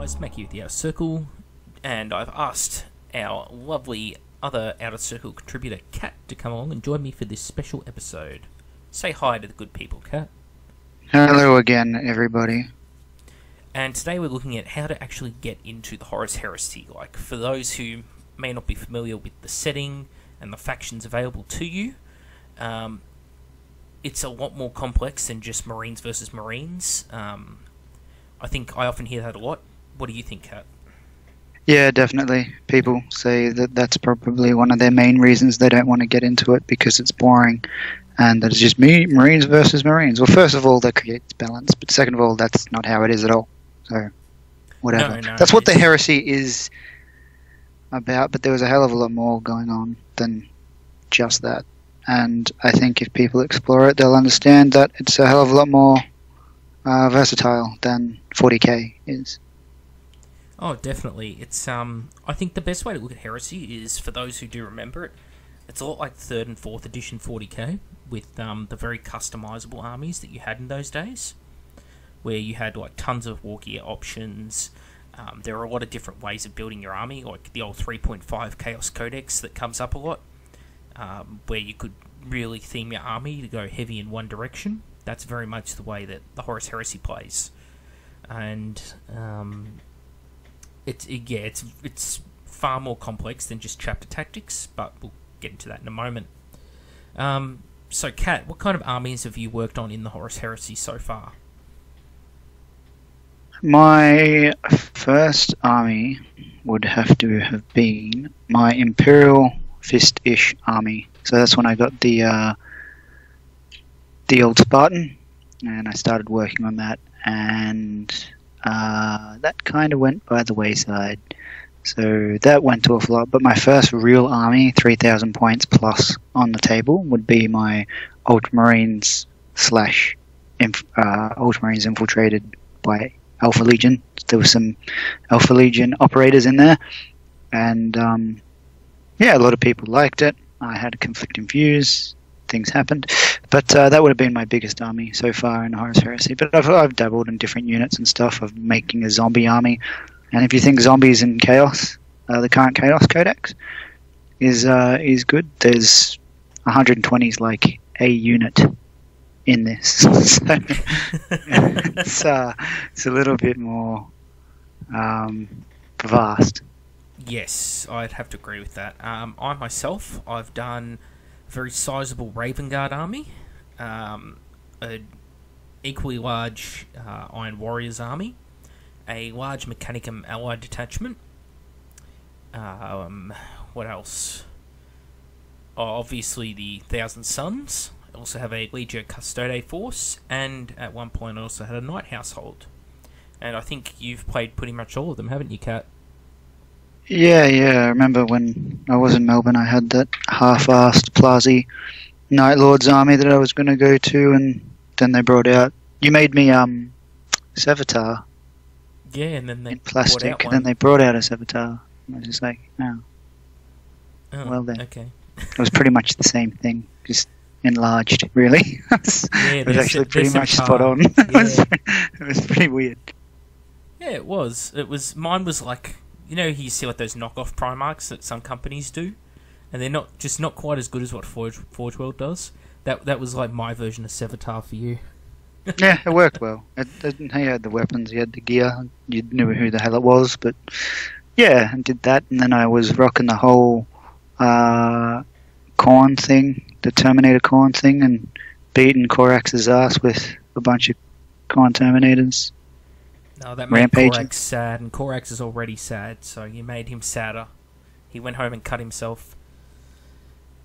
guys, Mackie with the Outer Circle, and I've asked our lovely other Outer Circle contributor, Kat, to come along and join me for this special episode. Say hi to the good people, Kat. Hello again, everybody. And today we're looking at how to actually get into the Horus Heresy. Like, for those who may not be familiar with the setting and the factions available to you, it's a lot more complex than just Marines versus Marines. I think I often hear that a lot. What do you think, Kat? Yeah, definitely. People say that that's probably one of their main reasons they don't want to get into it, because it's boring and that it's just Marines versus Marines. Well, first of all, that creates balance, but second of all, that's not how it is at all. So, whatever. No, that's what the Heresy is about, but there was a hell of a lot more going on than just that. And I think if people explore it, they'll understand that it's a hell of a lot more versatile than 40k is. Oh, definitely. It's I think the best way to look at Heresy is, for those who do remember it, it's a lot like 3rd and 4th edition 40k, with the very customizable armies that you had in those days, where you had like tons of war gear options. There are a lot of different ways of building your army, like the old 3.5 Chaos Codex that comes up a lot, where you could really theme your army to go heavy in one direction. That's very much the way that the Horus Heresy plays, and it's far more complex than just chapter tactics. But we'll get into that in a moment. So, Kat, what kind of armies have you worked on in the Horus Heresy so far? My first army would have to have been my Imperial Fist-ish army. So that's when I got the old Spartan, and I started working on that, and that kind of went by the wayside. So that went off a lot, but my first real army, 3,000 points plus on the table, would be my Ultramarines / Ultramarines infiltrated by Alpha Legion. There were some Alpha Legion operators in there, and yeah, a lot of people liked it. I had a conflicting views. Things happened, but that would have been my biggest army so far in Horus Heresy. But I've dabbled in different units and stuff of making a zombie army. And if you think zombies in Chaos, the current Chaos Codex is good. There's 120s like a unit in this, so it's a little bit more vast. Yes, I'd have to agree with that. I myself, I've done a very sizable Raven Guard army, an equally large Iron Warriors army, a large Mechanicum Allied detachment. What else? Oh, obviously the Thousand Suns. I also have a Legio Custode force, and at one point I also had a Knight Household. And I think you've played pretty much all of them, haven't you, Kat? Yeah, I remember when I was in Melbourne, I had that half-assed Plazi Night Lord's army that I was going to go to, and then they brought out... You made me Sevatar. Yeah, and then they in plastic, and then they brought out a Sevatar. I was just like, oh well then. Okay. It was pretty much the same thing, just enlarged, really. It was actually pretty much spot on. It was pretty weird. Yeah, it was. Mine was like... You know, you see like those knockoff Primarchs that some companies do, and they're not quite as good as what Forge World does. That was like my version of Sevatar for you. Yeah, it worked well. He had the weapons, he had the gear. You knew who the hell it was, but yeah, I did that, and then I was rocking the whole Khorne thing, the Terminator Khorne thing, and beating Korax's ass with a bunch of Khorne Terminators. No, that made Korax sad, and Korax is already sad, so you made him sadder. He went home and cut himself.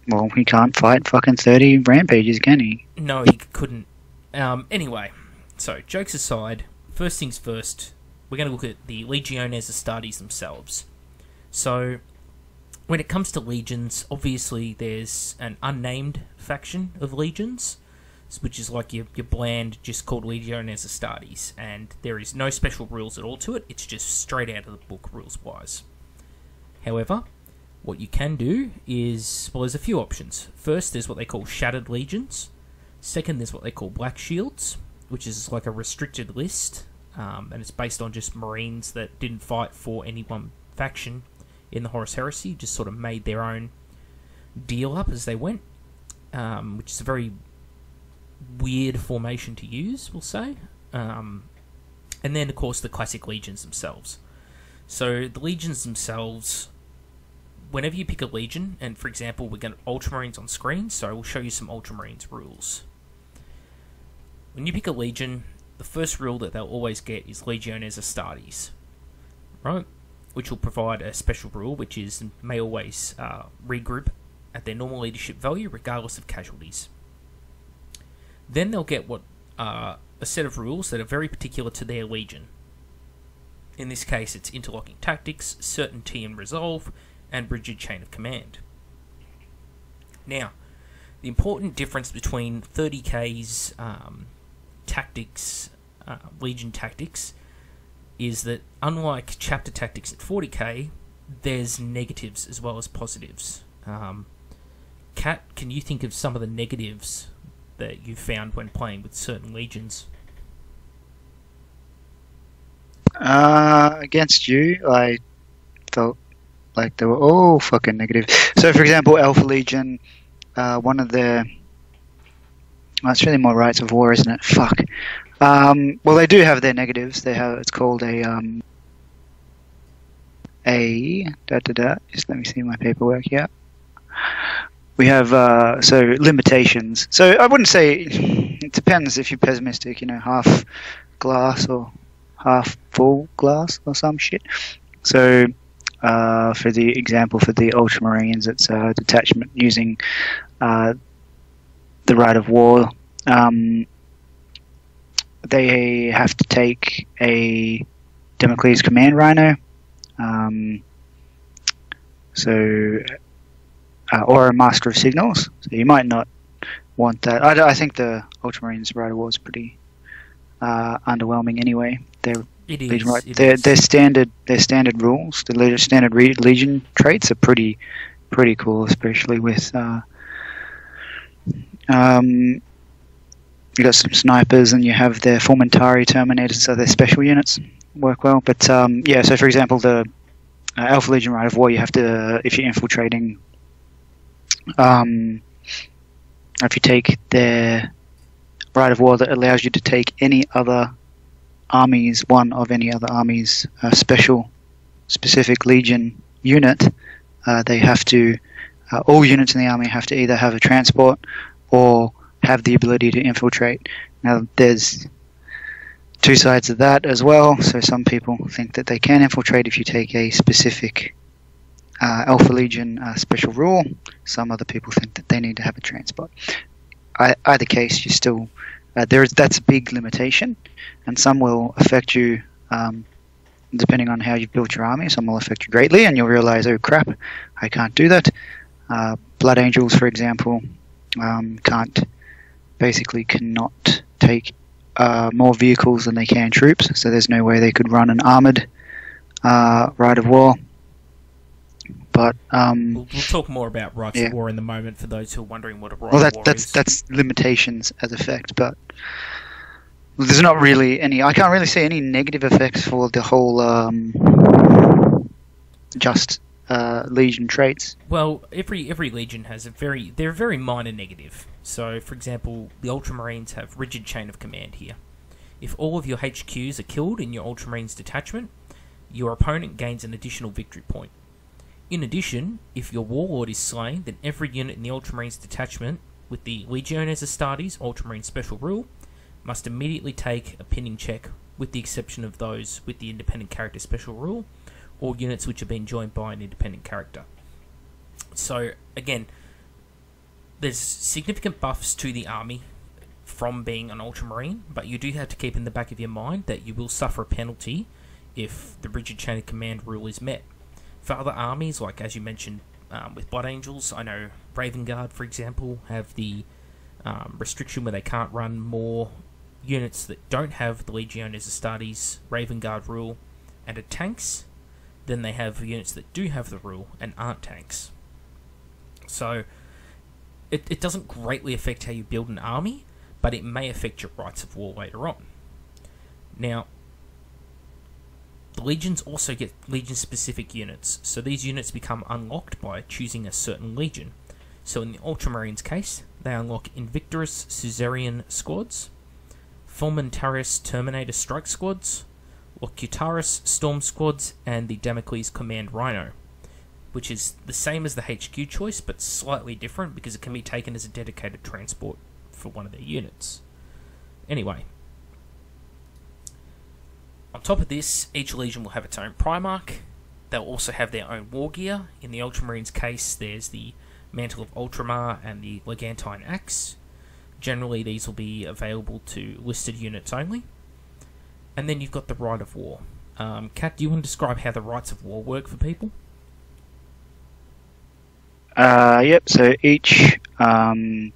Well, he can't fight fucking 30 rampages, can he? No, he couldn't. Anyway, so, jokes aside, first things first, we're going to look at the Legiones Astartes themselves. So, when it comes to legions, obviously there's an unnamed faction of legions, which is like your bland, just called Legiones Astartes, and there is no special rules at all to it. It's just straight out of the book rules-wise. However, what you can do is, well, there's a few options. First, there's what they call Shattered Legions. Second, there's what they call Black Shields, which is like a restricted list and it's based on just Marines that didn't fight for any one faction in the Horus Heresy, just sort of made their own deal up as they went, which is a very weird formation to use, we'll say. And then, of course, the classic legions themselves. So the legions themselves, whenever you pick a legion, and for example, we're going to Ultramarines on screen, so we'll show you some Ultramarines rules. When you pick a legion, the first rule that they'll always get is Legiones Astartes, right? Which will provide a special rule, which is may always regroup at their normal leadership value, regardless of casualties. Then they'll get what a set of rules that are very particular to their legion. In this case, it's interlocking tactics, certainty and resolve, and rigid chain of command. Now, the important difference between 30k's tactics, legion tactics, is that unlike chapter tactics at 40k, there's negatives as well as positives. Kat, can you think of some of the negatives that you've found when playing with certain legions? Against you, I felt like they were all fucking negative. So, for example, Alpha Legion, one of their... Well, it's really more Rights of War, isn't it? Fuck. Well, they do have their negatives. They have... It's called a... Just let me see my paperwork here. We have, so, limitations. So, I wouldn't say... It depends if you're pessimistic, you know, half glass or half full glass or some shit. So, for the example, for the Ultramarines, it's a detachment using the Right of War. They have to take a Damocles Command Rhino, or a Master of Signals. So you might not want that. I think the Ultramarines Right of War is pretty underwhelming anyway. Their standard rules, the standard Legion traits are pretty cool, especially with you got some snipers and you have their Formentari Terminators, so their special units work well. But yeah, so for example, the Alpha Legion Right of War, you have to, if you're infiltrating, if you take their Right of War that allows you to take any other armies, one of any other armies, specific Legion unit, they have to, all units in the army have to either have a transport or have the ability to infiltrate. Now, there's two sides of that as well. So some people think that they can infiltrate if you take a specific Alpha Legion special rule. Some other people think that they need to have a transport. Either case, you still that's a big limitation, and some will affect you depending on how you've built your army. Some will affect you greatly, and you'll realize, oh crap, I can't do that. Blood Angels, for example, cannot take more vehicles than they can troops, so there's no way they could run an armored Right of War. But we'll talk more about Rights of War in the moment for those who are wondering what a Right of War is. That's limitations as effect, but there's not really any. I can't really see any negative effects for the whole Legion traits. Well, every Legion has they're a very minor negative. So, for example, the Ultramarines have rigid chain of command here. If all of your HQs are killed in your Ultramarines detachment, your opponent gains an additional victory point. In addition, if your Warlord is slain, then every unit in the Ultramarines detachment with the Legiones Astartes Ultramarine special rule must immediately take a pinning check, with the exception of those with the independent character special rule, or units which have been joined by an independent character. So, again, there's significant buffs to the army from being an Ultramarine, but you do have to keep in the back of your mind that you will suffer a penalty if the rigid chain of command rule is met. For other armies, like as you mentioned with Blood Angels, I know Raven Guard, for example, have the restriction where they can't run more units that don't have the Legiones Astartes Raven Guard rule and are tanks than they have units that do have the rule and aren't tanks. So it doesn't greatly affect how you build an army, but it may affect your Rights of War later on. Now, Legions also get Legion-specific units, so these units become unlocked by choosing a certain Legion. So in the Ultramarines case, they unlock Invictus Suzerain squads, Fulmentarius Terminator strike squads, Locutaris Storm squads, and the Damocles Command Rhino, which is the same as the HQ choice, but slightly different because it can be taken as a dedicated transport for one of their units. Anyway, on top of this, each Legion will have its own Primarch. They'll also have their own war gear. In the Ultramarines case, there's the Mantle of Ultramar and the Legantine Axe. Generally, these will be available to listed units only. And then you've got the Rite of War. Kat, do you want to describe how the Rites of War work for people? Yep, so each army,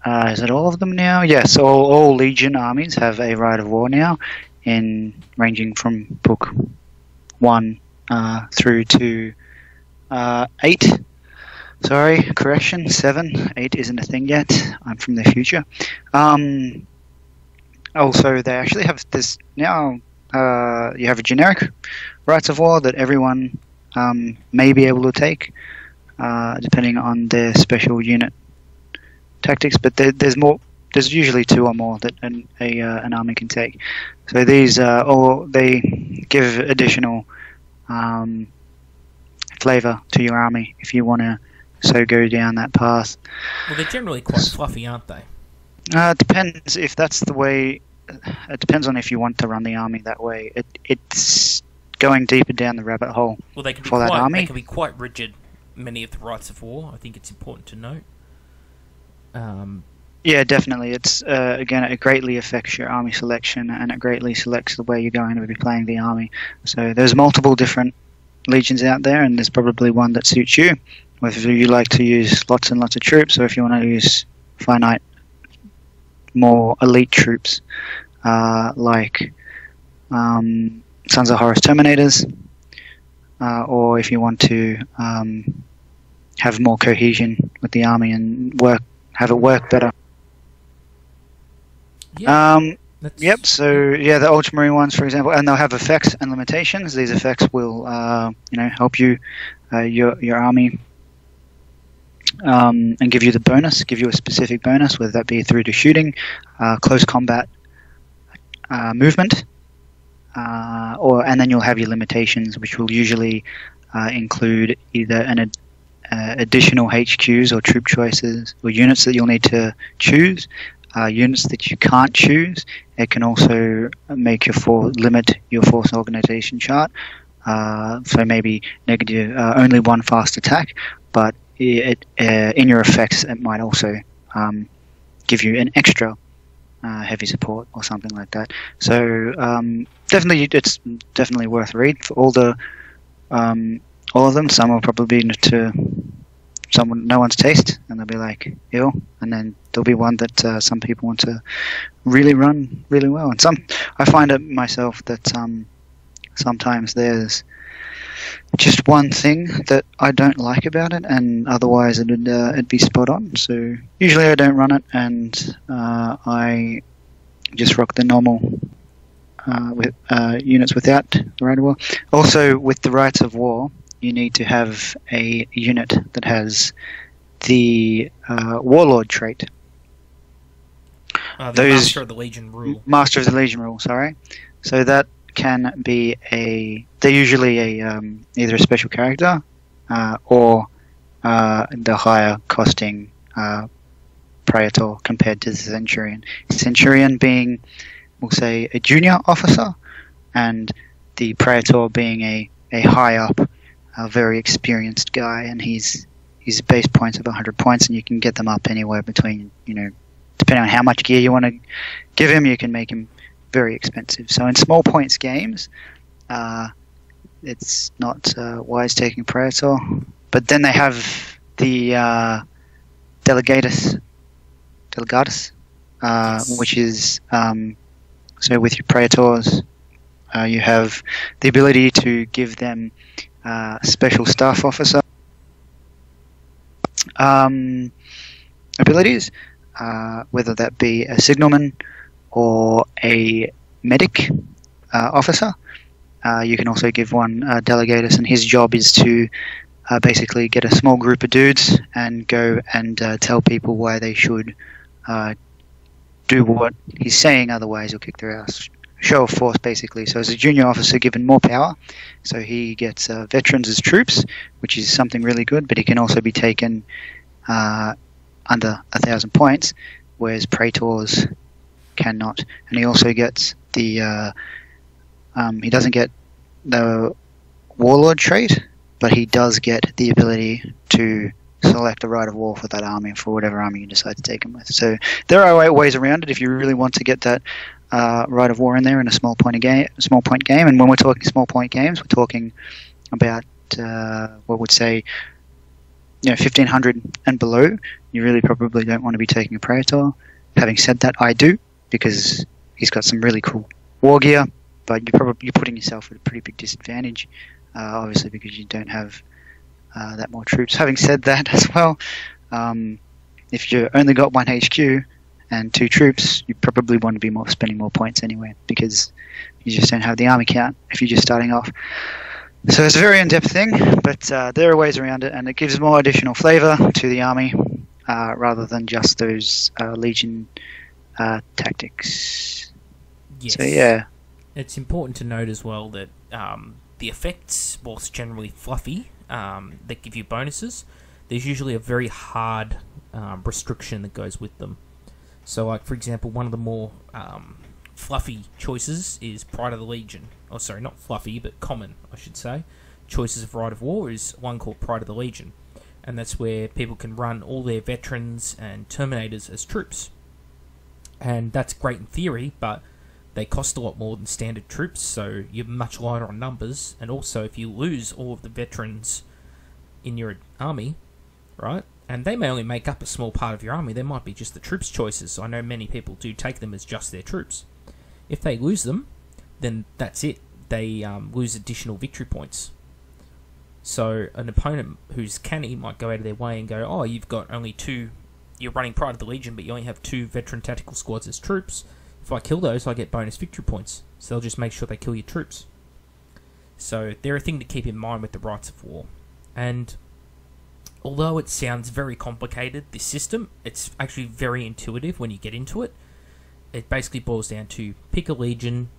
is it all of them now? Yes, all Legion armies have a Rite of War now, ranging from book 1 through to 8. Sorry, correction, 7. 8 isn't a thing yet. I'm from the future. Also, they actually have this now. You have a generic Rites of War that everyone may be able to take, depending on their special unit tactics. But there's more. There's usually 2 or more that an army can take. So these they give additional flavor to your army if you want to go down that path. Well, they're generally quite fluffy, aren't they? It depends if that's the way. It depends on if you want to run the army that way. It's going deeper down the rabbit hole. Well, they can be for that army. They can be quite rigid. Many of the Rites of War. I think it's important to note. Yeah, definitely. It's again, it greatly affects your army selection, and it greatly selects the way you're going to be playing the army. So there's multiple different legions out there, and there's probably one that suits you. Whether you like to use lots and lots of troops, or if you want to use finite, more elite troops, like Sons of Horus Terminators, or if you want to have more cohesion with the army and have it work better. Yeah, yep. So yeah, the Ultramarine ones, for example, and they'll have effects and limitations. These effects will, help you, your army, and give you a specific bonus, whether that be through to shooting, close combat, movement, and then you'll have your limitations, which will usually include either an additional HQs or troop choices or units that you'll need to choose, units that you can't choose. It can also make limit your force organization chart. So maybe negative only 1 fast attack, but in your effects it might also give you an extra heavy support or something like that. So it's definitely worth read for all of them. Some will probably be to no one's taste, and they'll be like ew, and then there'll be one that some people want to really run really well. And I find it myself that sometimes there's just one thing that I don't like about it, and otherwise it'd be spot on. So usually I don't run it, and I just rock the normal with units without the Rite of War. Also, with the Rites of War, you need to have a unit that has the Warlord trait. The Master of the Legion rule. Master of the Legion rule, sorry. So that can be they're usually either a special character or the higher costing Praetor compared to the Centurion. Centurion being, we'll say, a junior officer, and the Praetor being a high up, very experienced guy, and his base points of 100 points, and you can get them up anywhere between, depending on how much gear you want to give him, you can make him very expensive. So in small points games, it's not wise taking Praetor. But then they have the Delegatus, which is so with your Praetors, you have the ability to give them special staff officer abilities, whether that be a signalman or a medic officer. You can also give one delegatus, and his job is to basically get a small group of dudes and go and tell people why they should do what he's saying, otherwise he'll kick their ass. Show of force, basically. So as a junior officer, given more power, so he gets veterans as troops, which is something really good, but he can also be taken under 1,000 points, whereas praetors cannot. And he also gets the he doesn't get the warlord trait, but he does get the ability to select the right of war for that army, for whatever army you decide to take him with. So there are ways around it if you really want to get that right of war in there in a small point game. And when we're talking small point games, we're talking about what would say 1,500 and below. You really probably don't want to be taking a praetor. Having said that, I do, because he's got some really cool war gear, but you're putting yourself at a pretty big disadvantage, obviously, because you don't have that more troops. Having said that as well, if you only got one HQ and 2 troops, you probably want to be spending more points anyway, because you just don't have the army count if you're just starting off. So it's a very in-depth thing, but there are ways around it, and it gives more additional flavour to the army rather than just those Legion tactics. Yes. So yeah. It's important to note as well that the effects, whilst generally fluffy, that give you bonuses, there's usually a very hard restriction that goes with them. So, like, for example, one of the more fluffy choices is Pride of the Legion. Oh, sorry, not fluffy, but common, I should say. Choices of Right of War is one called Pride of the Legion. And that's where people can run all their veterans and Terminators as troops. And that's great in theory, but they cost a lot more than standard troops, so you're much lighter on numbers. And also, if you lose all of the veterans in your army, right, and they may only make up a small part of your army, they might be just the troops' choices. I know many people do take them as just their troops. If they lose them, then that's it. They lose additional victory points. So an opponent who's canny might go out of their way and go, oh, you've got only 2, you're running Pride of the Legion, but you only have 2 veteran tactical squads as troops. If I kill those, I get bonus victory points. So they'll just make sure they kill your troops. So they're a thing to keep in mind with the rights of war. And although it sounds very complicated, this system, it's actually very intuitive when you get into it. It basically boils down to pick a legion,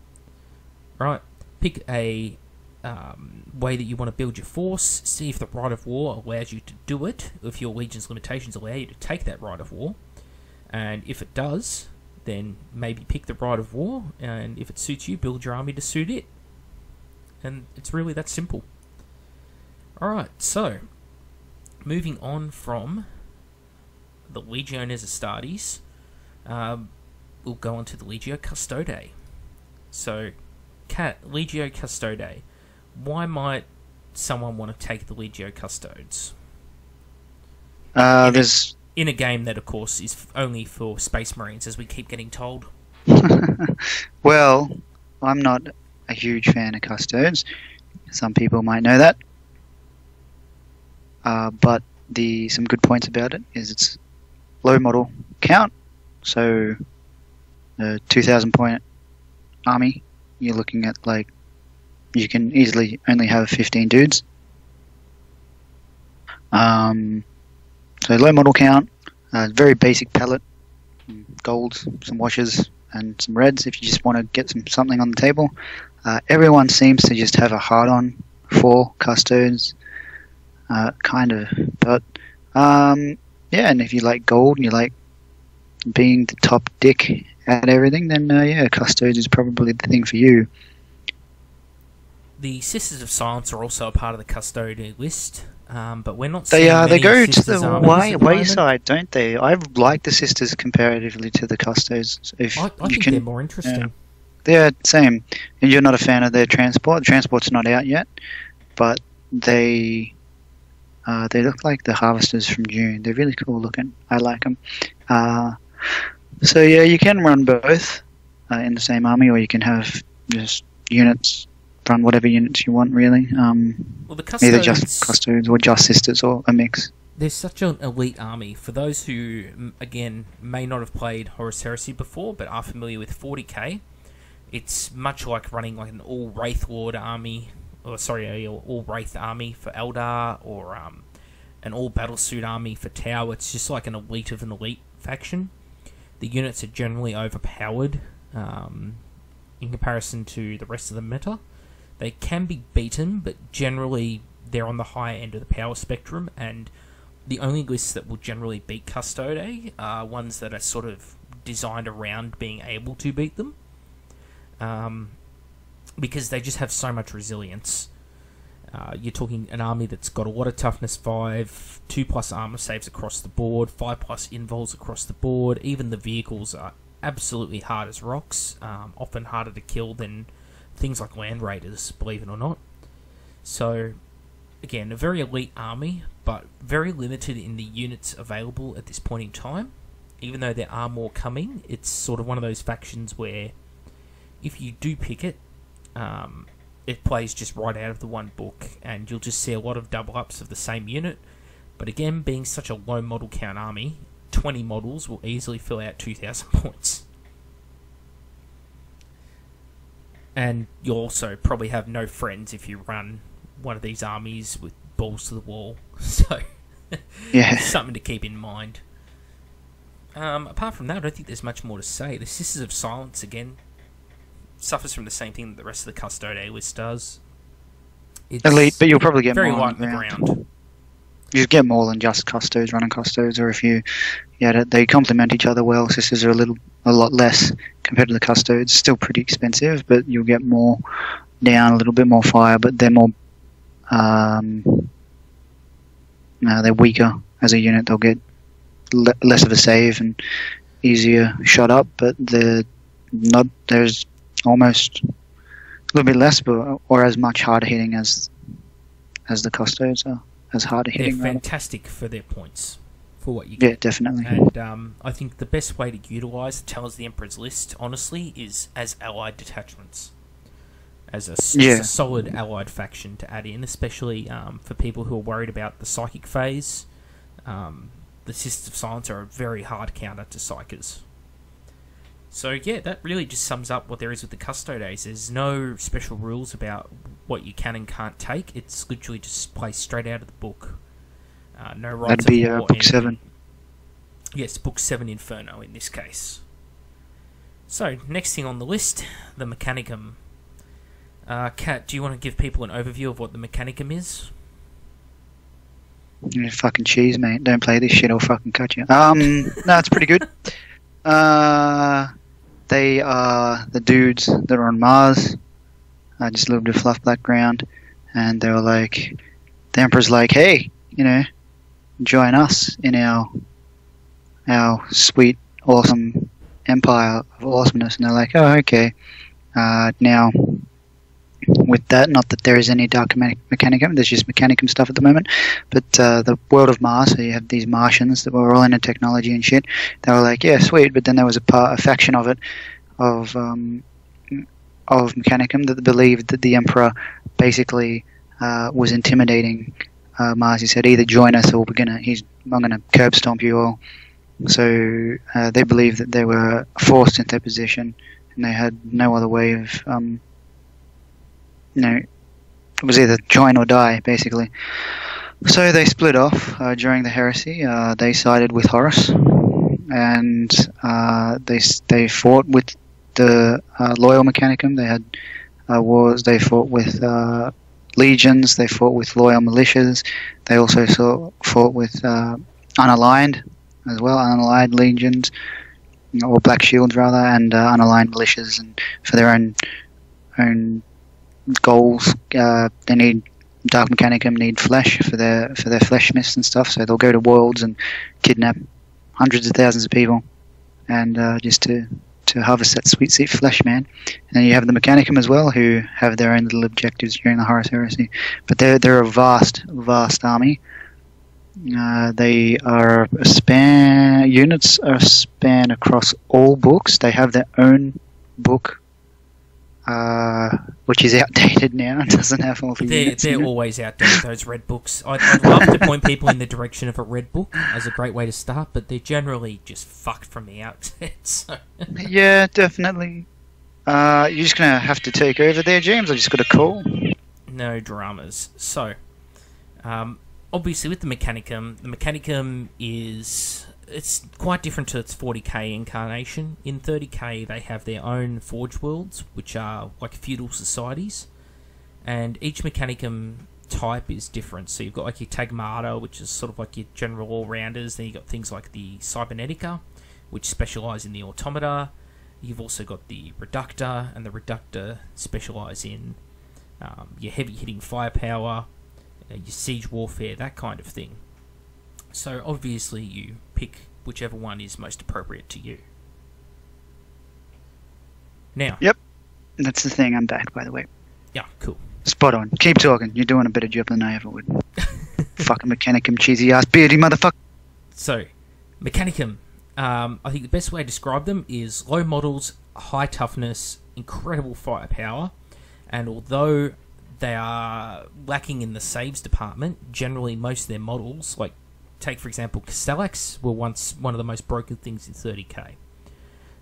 right? Pick a way that you want to build your force, see if the right of war allows you to do it, if your legion's limitations allow you to take that right of war, and if it does, then maybe pick the right of war, and if it suits you, build your army to suit it. And it's really that simple. Alright, so moving on from the Legiones Astartes, we'll go on to the Legio Custode. So, Legio Custode. Why might someone want to take the Legio Custodes? In a game that, of course, is only for Space Marines, as we keep getting told. Well, I'm not a huge fan of Custodes. Some people might know that. But some good points about it is it's low model count. So, a 2,000 point army, you're looking at, like, you can easily only have 15 dudes. So low model count, very basic palette, golds, some washes, and some reds if you just want to get something on the table. Everyone seems to just have a hard-on for Custodes, kind of. But, yeah, and if you like gold and you like being the top dick at everything, then, yeah, Custodes is probably the thing for you. The Sisters of Silence are also a part of the Custode list, but we're not seeing They go to Sisters the wayside, don't they? I like the Sisters comparatively to the Custodes. I think they're more interesting. Yeah, same. And you're not a fan of their transport. The transport's not out yet, but they look like the Harvesters from June. They're really cool looking. I like them. So yeah, you can run both in the same army, or you can have just units. Run whatever units you want, really. Well, the Custodes, either just Custodes or just Sisters or a mix. They're such an elite army. For those who, again, may not have played Horus Heresy before, but are familiar with 40k, It's much like running like an all Wraith Lord army, or sorry, a all Wraith army for Eldar, or an all Battlesuit army for Tau. It's just like an elite of an elite faction. The units are generally overpowered in comparison to the rest of the meta. They can be beaten, but generally they're on the higher end of the power spectrum, and the only lists that will generally beat Custode are ones that are sort of designed around being able to beat them, because they just have so much resilience. You're talking an army that's got a lot of toughness 5, 2+ armor saves across the board, 5+ invols across the board. Even the vehicles are absolutely hard as rocks, often harder to kill than things like Land Raiders, believe it or not. So, again, a very elite army, but very limited in the units available at this point in time. Even though there are more coming, it's sort of one of those factions where if you do pick it, it plays just right out of the one book, and you'll just see a lot of double-ups of the same unit. But again, being such a low model count army, 20 models will easily fill out 2,000 points. And you'll also probably have no friends if you run one of these armies with balls to the wall. So, yeah, something to keep in mind. Apart from that, I don't think there's much more to say. The Sisters of Silence, again, suffers from the same thing that the rest of the Custode list does. It's elite, but you'll probably get very more light on the ground. You get more than just Custodes running Custodes, or if you, they complement each other well. Sisters are a lot less compared to the Custodes. Still pretty expensive, but you'll get more down, a little bit more fire, but they're more, they're weaker as a unit. They'll get less of a save and easier shot up, but there's almost a little bit less, or as much harder hitting as the Custodes are. As harder hitting. They're fantastic for their points, for what you get. Yeah, definitely. And I think the best way to utilise the Tales of the Emperor's list, honestly, is as allied detachments. As a solid allied faction to add in, especially for people who are worried about the psychic phase. The Sisters of Silence are a very hard counter to Psychers. So yeah, that really just sums up what there is with the Custodes. There's no special rules about what you can and can't take. It's literally just placed straight out of the book. No rights. That'd be book 7. Yes, book 7 Inferno in this case. So, next thing on the list, the Mechanicum. Kat, do you want to give people an overview of what the Mechanicum is? You're fucking cheese, mate. Don't play this shit, I'll fucking cut you. No, it's pretty good. They are the dudes that are on Mars. Just a little bit of fluff background. And they were like, the Emperor's like, hey, join us in our sweet, awesome empire of awesomeness. And they're like, oh, okay. Now, with that, not that there is any Dark Mechanicum, there's just Mechanicum stuff at the moment, but the world of Mars, so you have these Martians that were all into technology and shit. They were like, yeah, sweet, but then there was a faction of it, of Mechanicum, that believed that the Emperor basically was intimidating Mars. He said, either join us or I'm gonna curb stomp you all. So they believed that they were forced into their position, and they had no other way of it was either join or die, basically. So they split off during the Heresy. They sided with Horus, and they fought with the loyal Mechanicum. They had wars. They fought with legions. They fought with loyal militias. They also fought with unaligned as well, unaligned legions, or black shields rather, and unaligned militias, and for their own goals. They need Dark Mechanicum need flesh for their flesh mists and stuff, so they'll go to worlds and kidnap hundreds of thousands of people, and just to harvest that sweet flesh, man. And then you have the Mechanicum as well, who have their own little objectives during the Horus Heresy, but they're a vast army. They are units are span across all books. They have their own book, which is outdated now. It doesn't have all the units. They're always outdated, those red books. I'd love to point people in the direction of a red book as a great way to start, but they're generally just fucked from the outset. So. Yeah, definitely. You're just gonna have to take over there, James. I just got a call. No dramas. So, obviously with the Mechanicum is... It's quite different to its 40k incarnation. In 30k, they have their own Forge Worlds, which are like feudal societies. And each Mechanicum type is different. So you've got like your Tagmata, which is sort of like your general all-rounders. Then you've got things like the Cybernetica, which specialise in the Automata. You've also got the Reductor, and the Reductor specialise in your heavy-hitting firepower, your siege warfare, that kind of thing. So obviously you pick whichever one is most appropriate to you. Now. Yep, that's the thing. I'm back, by the way. Yeah, cool. Spot on. Keep talking. You're doing a better job than I ever would. Fucking Mechanicum, cheesy ass beardy motherfucker. So, Mechanicum. I think the best way to describe them is low models, high toughness, incredible firepower, and although they are lacking in the saves department, generally most of their models, like take for example Castellax, were once one of the most broken things in 30k.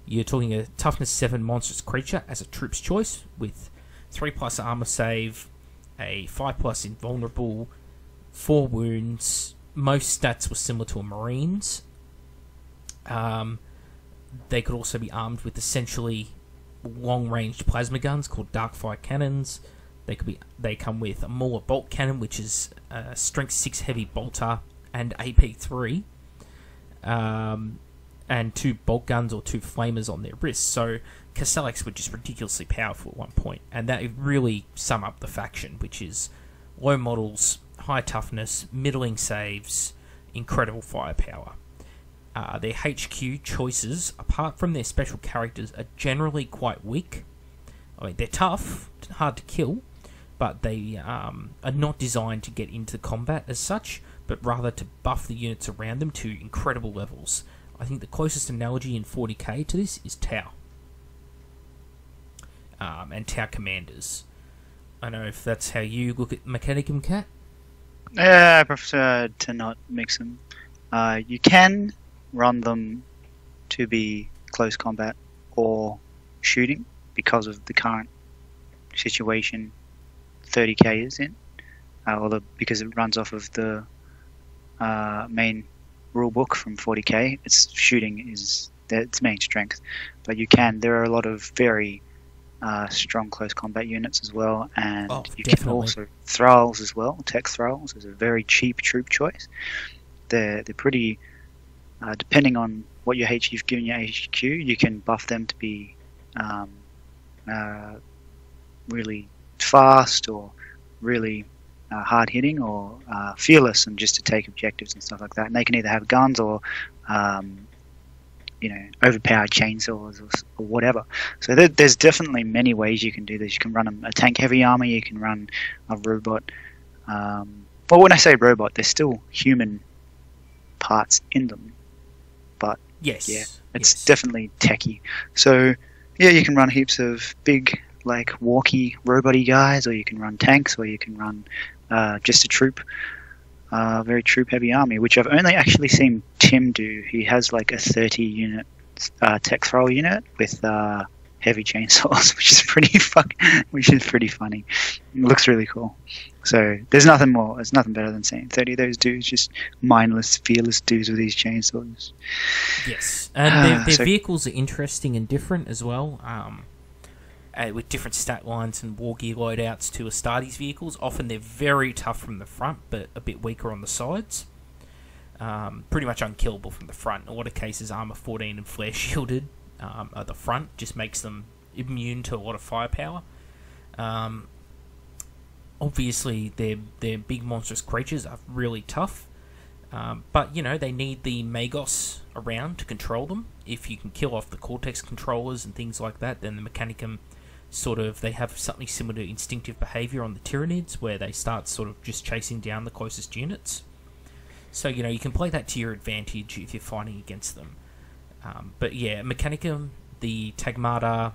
You're talking a toughness 7 monstrous creature as a troop's choice with 3+ armor save, a 5+ invulnerable, 4 wounds. Most stats were similar to a Marine's. They could also be armed with essentially long-range plasma guns called Darkfire cannons. They come with a Mauler bolt cannon, which is a strength 6 heavy bolter and AP3, and 2 bolt guns or 2 flamers on their wrists. So Castellax were just ridiculously powerful at one point, and that really sum up the faction, which is low models, high toughness, middling saves, incredible firepower. Their HQ choices, apart from their special characters, are generally quite weak. I mean, they're tough, hard to kill, but they are not designed to get into combat as such, but rather to buff the units around them to incredible levels. I think the closest analogy in 40k to this is Tau. And Tau commanders. I don't know if that's how you look at Mechanicum, Cat? Yeah, I prefer to not mix them. You can run them to be close combat or shooting because of the current situation 30k is in, because it runs off of the main rulebook from 40k. Its shooting is its main strength, but there are a lot of very strong close combat units as well, and you definitely. can also Thralls as well. Tech Thralls is a very cheap troop choice. They're pretty depending on what you've given your HQ, you can buff them to be really fast or really hard hitting or fearless, and just to take objectives and stuff like that. And they can either have guns or overpowered chainsaws or whatever. So there's definitely many ways you can do this. You can run a tank heavy armor, you can run a robot. Well, when I say robot, there's still human parts in them, but it's definitely techy. So yeah, you can run heaps of big, like, walkie robot-y guys, or you can run tanks, or you can run just a troop, very troop-heavy army, which I've only actually seen Tim do. He has like a 30-unit tech thrower unit with heavy chainsaws, which is pretty funny. It looks really cool. So there's nothing better than seeing 30 of those dudes, just mindless, fearless dudes with these chainsaws. Yes, and their vehicles are interesting and different as well, with different stat lines and war gear loadouts to Astartes vehicles. Often they're very tough from the front, but a bit weaker on the sides. Pretty much unkillable from the front. In a lot of cases, armor 14 and flare shielded at the front just makes them immune to a lot of firepower. Obviously, their big monstrous creatures are really tough, but they need the Magos around to control them. If you can kill off the Cortex controllers and things like that, then the Mechanicum they have something similar to instinctive behaviour on the Tyranids, where they start sort of just chasing down the closest units. So you can play that to your advantage if you're fighting against them. But yeah, Mechanicum, the Tagmata,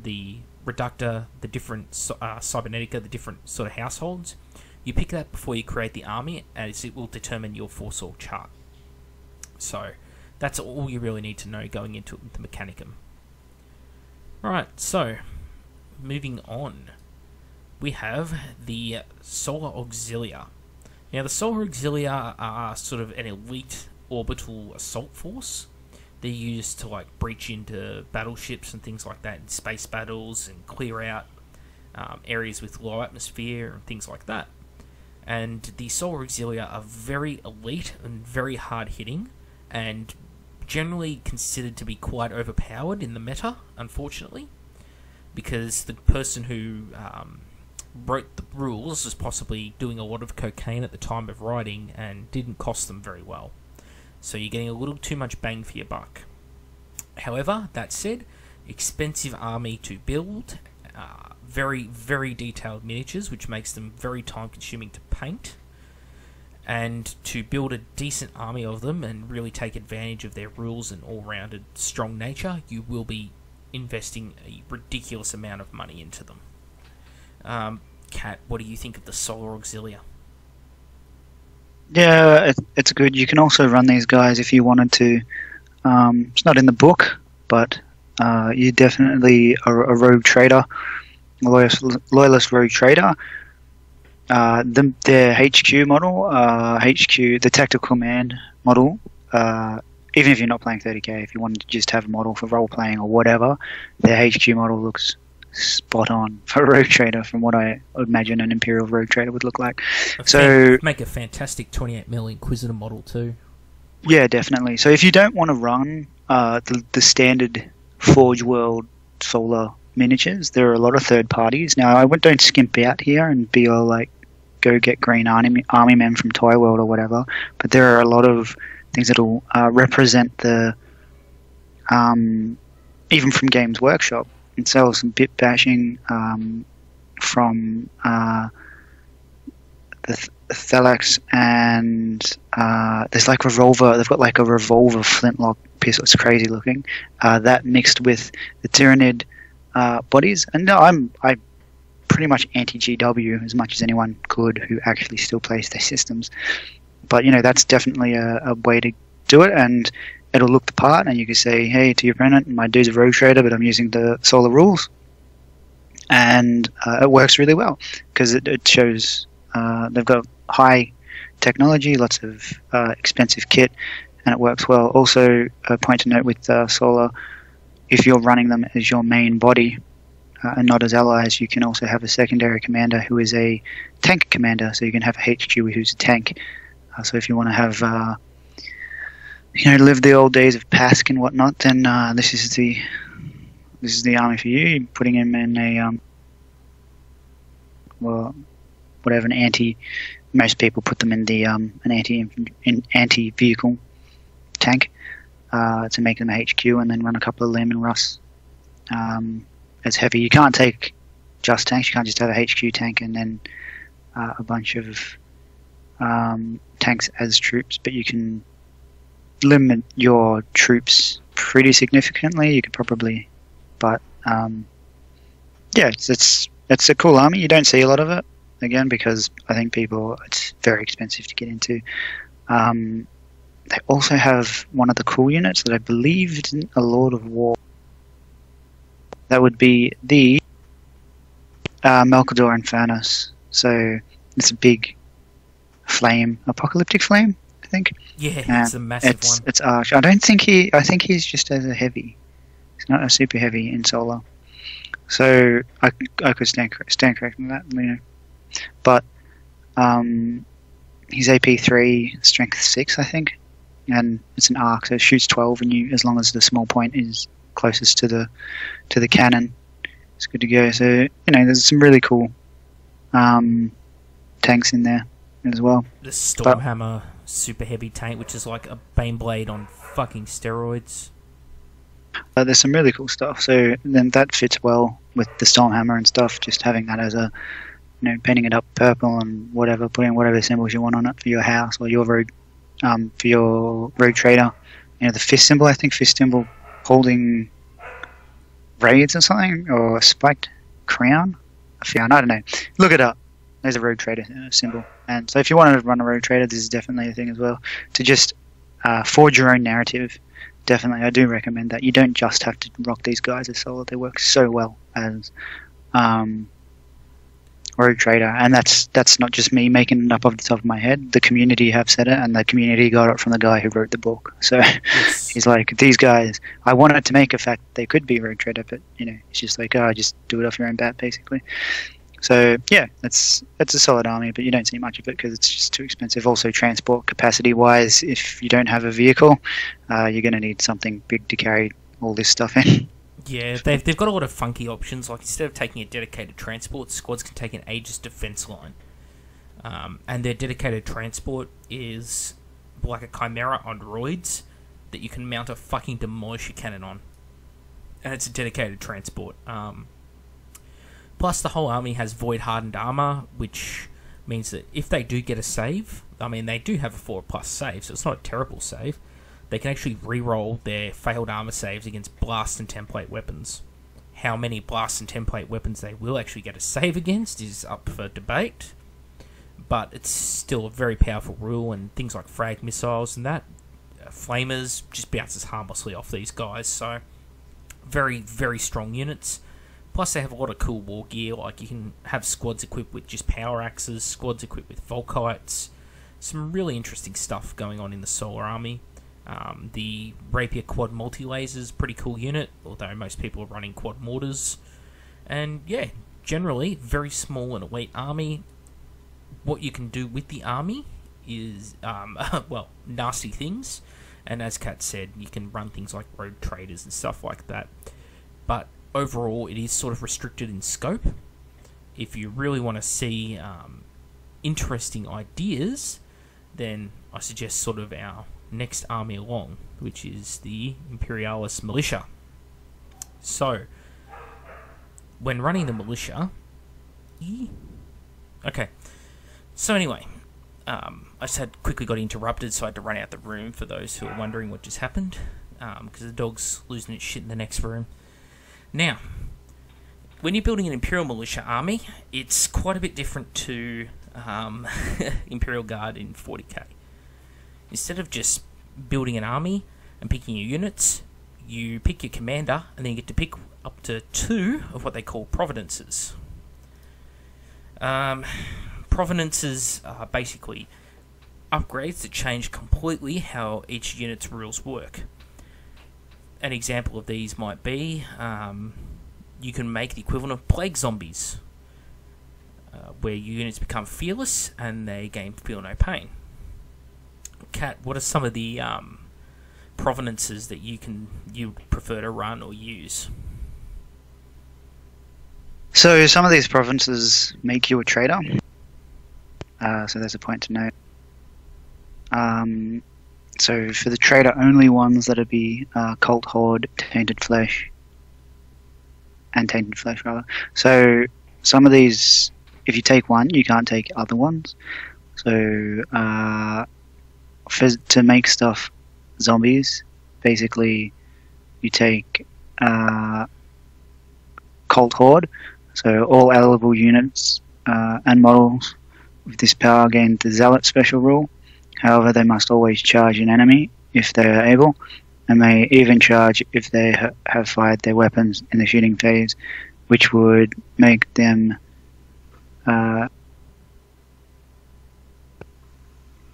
the Reductor, the different Cybernetica, the different sort of households, you pick that before you create the army, as it will determine your force org chart. So that's all you really need to know going into the Mechanicum. Right, so moving on, we have the Solar Auxiliar. Now, the Solar Auxiliar are sort of an elite orbital assault force. They're used to like breach into battleships and things like that in space battles and clear out areas with low atmosphere and things like that. And the Solar Auxiliar are very elite and very hard hitting, and generally considered to be quite overpowered in the meta, unfortunately, because the person who wrote the rules was possibly doing a lot of cocaine at the time of writing and didn't cost them very well. So you're getting a little too much bang for your buck. However, that said, expensive army to build, very, very detailed miniatures, which makes them very time-consuming to paint. And to build a decent army of them and really take advantage of their rules and all-rounded strong nature, you will be investing a ridiculous amount of money into them. Kat, what do you think of the Solar Auxiliar? Yeah, it's good. You can also run these guys if you wanted to. It's not in the book, but you definitely are a rogue trader, loyalist rogue trader. Their HQ model, the tactical command model, even if you're not playing 30k, if you wanted to just have a model for role playing or whatever, their HQ model looks spot on for a rogue trader from what I imagine an Imperial rogue trader would look like. So make a fantastic 28mm Inquisitor model too. Yeah, definitely. So if you don't want to run the standard Forge World Solar miniatures, there are a lot of third parties. Now, don't skimp out here and be all like, go get green army men from Toy World or whatever, but there are a lot of things that will represent the even from Games Workshop, and sell some bit bashing from the Thalax, and there's like revolver. They've got like a revolver flintlock pistol. It's crazy looking. That mixed with the Tyrannid bodies, and no, I pretty much anti-GW as much as anyone could who actually still plays their systems. But that's definitely a way to do it, and it'll look the part, and you can say, hey, to your opponent, my dude's a rogue trader, but I'm using the Solar rules, and it works really well because it shows they've got high technology, lots of expensive kit, and it works well. Also, a point to note with Solar, if you're running them as your main body and not as allies, you can also have a secondary commander who is a tank commander, so you can have a HQ who's a tank. So if you want to have, live the old days of Pask and whatnot, then this is the army for you. You're putting him in a an anti. Most people put them in the an anti-vehicle tank to make them a HQ, and then run a couple of Lehman Russ as heavy. You can't take just tanks. You can't just have a HQ tank and then a bunch of tanks as troops, but you can limit your troops pretty significantly. You could probably, but it's a cool army. You don't see a lot of it, again, because I think it's very expensive to get into. They also have one of the cool units that I believe is a Lord of War. That would be the Melkador Infernus. So it's a big flame, apocalyptic flame, I think. Yeah, it's a massive one. It's Arch. I think he's just as a heavy. He's not a super heavy in Solar. So I could stand correcting that, But he's AP 3, strength 6, I think, and it's an arc, so it shoots 12, and as long as the small point is closest to the cannon, it's good to go. So there's some really cool tanks in there as well. The Stormhammer super heavy tank, which is like a Baneblade on fucking steroids. There's some really cool stuff. So then that fits well with the Stormhammer and stuff. Just having that as a painting it up purple and whatever, putting whatever symbols you want on it for your house or your rogue, for your rogue trader. The fist symbol, I think fist symbol holding raids or something, or a spiked crown. I don't know. Look it up. There's a rogue trader symbol. And so if you wanted to run a rogue trader, this is definitely a thing as well. To just forge your own narrative definitely. I do recommend that. You don't just have to rock these guys as solo. They work so well as Rogue Trader, and that's not just me making it up off the top of my head. The community have said it, and the community got it from the guy who wrote the book. So Yes. he's like, these guys, I wanted to make a fact they could be Rogue Trader, but it's just like, just do it off your own bat, basically. So yeah, it's a solid army, but you don't see much of it because it's just too expensive. Also, transport capacity wise, if you don't have a vehicle, you're going to need something big to carry all this stuff in. Yeah, they've got a lot of funky options. Like, instead of taking a dedicated transport, squads can take an Aegis defense line. And their dedicated transport is like a Chimera on roids that you can mount a fucking demolisher cannon on. And it's a dedicated transport. Plus, the whole army has void-hardened armor, which means that if they do get a save, I mean, they do have a 4+ save, so it's not a terrible save. They can actually re-roll their failed armor saves against blast and template weapons. How many blast and template weapons they will actually get a save against is up for debate, but it's still a very powerful rule, and things like frag missiles and that, flamers, just bounces harmlessly off these guys, so very, very strong units. Plus, they have a lot of cool war gear, like you can have squads equipped with just power axes, squads equipped with Volkites, some really interesting stuff going on in the Solar Army. The Rapier Quad Multi-Laser is a pretty cool unit, although most people are running Quad Mortars. And yeah, generally, very small and elite army. What you can do with the army is, well, nasty things. And as Kat said, you can run things like Rogue Traders and stuff like that. But overall, it is sort of restricted in scope. If you really want to see interesting ideas, then I suggest sort of our next army along, which is the Imperialist Militia. So, when running the militia... Okay. So anyway, I just quickly got interrupted, so I had to run out the room for those who are wondering what just happened, because the dog's losing its shit in the next room. Now, when you're building an Imperial Militia army, it's quite a bit different to Imperial Guard in 40k. Instead of just building an army and picking your units, you pick your commander, and then you get to pick up to 2 of what they call providences. Providences are basically upgrades that change completely how each unit's rules work. An example of these might be, you can make the equivalent of plague zombies, where your units become fearless and they gain feel no pain. Kat, what are some of the provenances that you prefer to run or use? So some of these provinces make you a trader. So there's a point to note. So for the trader only ones, that'd be Cult Horde, Tainted Flesh, rather. So some of these, if you take one, you can't take other ones. So to make stuff zombies, basically you take Cult Horde. So all eligible units and models with this power gain the Zealot special rule. However, they must always charge an enemy if they are able, and may even charge if they have fired their weapons in the shooting phase, which would make them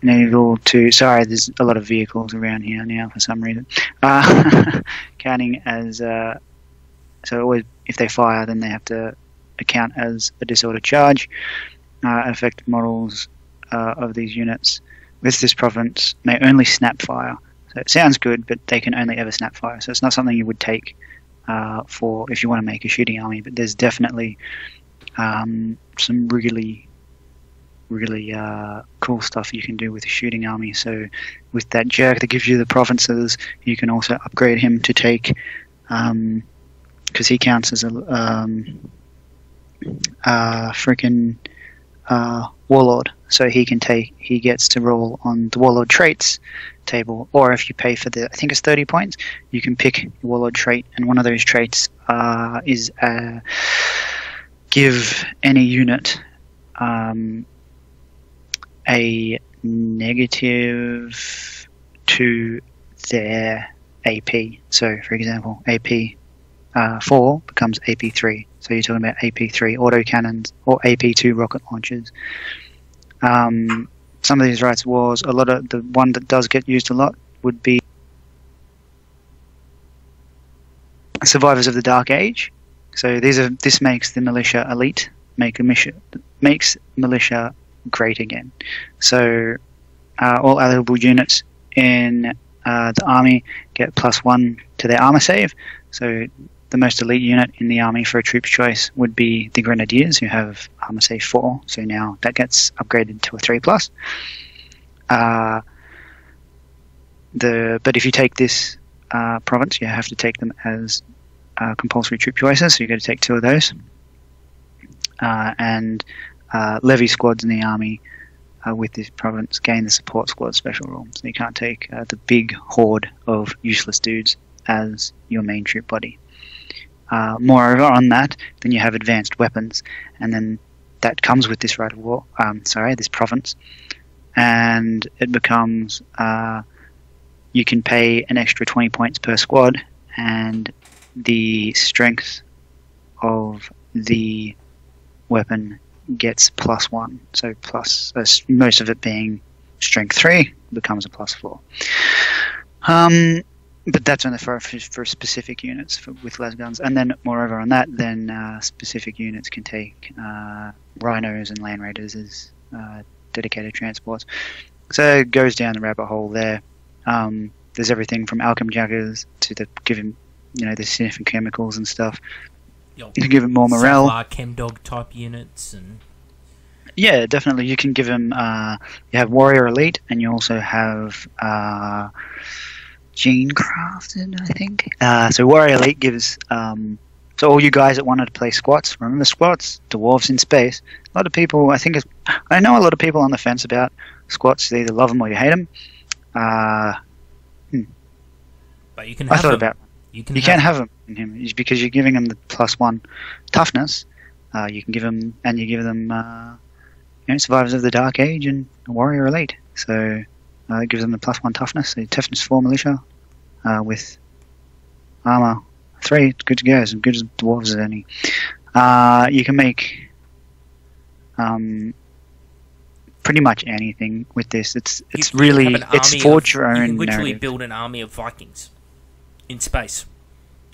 able to... Sorry, there's a lot of vehicles around here now for some reason. Counting as... so always, if they fire, then they have to account as a disorder charge. Affected models of these units with this province may only snap fire. So it sounds good, but they can only ever snap fire. So it's not something you would take for if you want to make a shooting army. But there's definitely some really cool stuff you can do with a shooting army. So with that jerk that gives you the provinces, you can also upgrade him to take, because he counts as a freaking warlord. So he gets to roll on the warlord traits table, or if you pay for I think it's 30 points, you can pick a warlord trait, and one of those traits is give any unit a negative to their AP. So, for example, AP 4 becomes AP3. So you're talking about AP3 autocannons or AP2 rocket launchers. Some of these rights of wars, a lot of the one that does get used a lot would be Survivors of the Dark Age. So this makes the militia elite, makes militia great again. So all alliable units in the army get +1 to their armor save. So the most elite unit in the army for a troop's choice would be the Grenadiers, who have armor save 4. So now that gets upgraded to a 3+. But if you take this province, you have to take them as compulsory troop choices. So you've got to take 2 of those. And levy squads in the army with this province gain the support squad special rule. So you can't take the big horde of useless dudes as your main troop body. Moreover, on that, then you have advanced weapons, and then that comes with this right of war. This province, and it becomes you can pay an extra 20 points per squad, and the strength of the weapon gets +1. So most of it being strength 3 becomes a +4. But that's only for specific units with less guns. And then, moreover on that, then specific units can take rhinos and land raiders as dedicated transports. So it goes down the rabbit hole there. There's everything from alchem jaggers to the sniffing chemicals and stuff. To give them more morale. Chem dog type units and. Yeah, definitely. You can give them. You have warrior elite, and you also have. Gene crafted, I think. So Warrior Elite gives so all you guys that wanted to play squats, remember squats, dwarves in space. A lot of people, I know a lot of people on the fence about squats. They either love them or you hate them. But you can have them. You can't have them in him because you're giving them the +1 toughness. You can give them, and you give them Survivors of the Dark Age and Warrior Elite. So. It gives them the +1 toughness, the toughness 4 militia with armor 3. Good to go, as good as dwarves as any. You can make pretty much anything with this. It's forge your own. You can literally narrative. build an army of Vikings in space,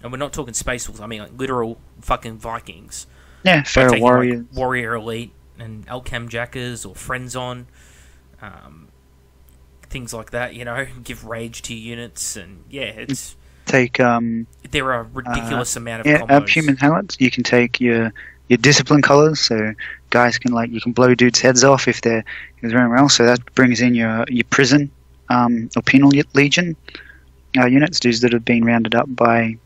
and we're not talking space wolves. I mean, like literal fucking Vikings. Yeah, feral warriors, like warrior elite, and alchem jackers or friends on. Things like that, give rage to your units, and it's take there are a ridiculous amount of combos. Human helmets. You can take your discipline colors, so guys can you can blow dudes' heads off if they're running around. So that brings in your prison or penal legion units, dudes that have been rounded up by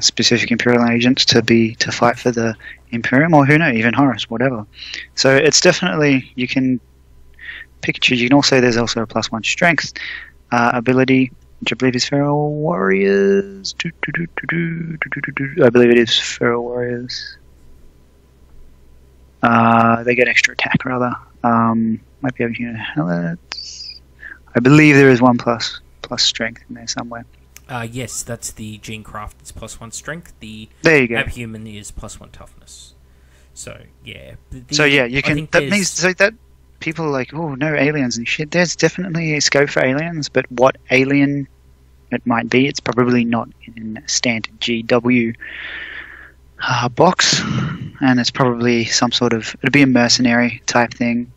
specific Imperial agents to fight for the Imperium, or who knows, even Horus, whatever. So it's definitely you can. Picture. There's also a +1 strength ability, which I believe is feral warriors. I believe it is feral warriors. They get extra attack rather. Might be able to helmets. I believe there is 1 plus strength in there somewhere. Yes, that's the gene craft. It's +1 strength. There you go. Abhuman is +1 toughness. So yeah. You can. That means that. People are like, oh no, aliens and shit. There's definitely a scope for aliens, but what alien it might be, it's probably not in a standard GW box, and it's probably some sort of. It'd be a mercenary type thing,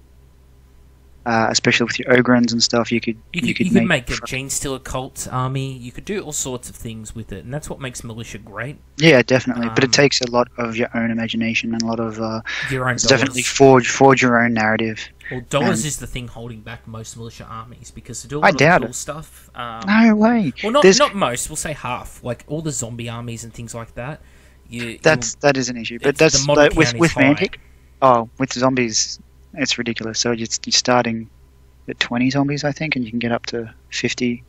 especially with your Ogrins and stuff. You could make a Gene Stealer cult army. You could do all sorts of things with it, and that's what makes militia great. Yeah, definitely. But it takes a lot of your own imagination and a lot of your own. Definitely forge your own narrative. Well, dollars is the thing holding back most militia armies because to do a lot of cool stuff. No way. Well, not most. We'll say half. Like all the zombie armies and things like that. That is an issue. But that's with Mantic. Oh, with zombies, it's ridiculous. So you're starting at 20 zombies, I think, and you can get up to 50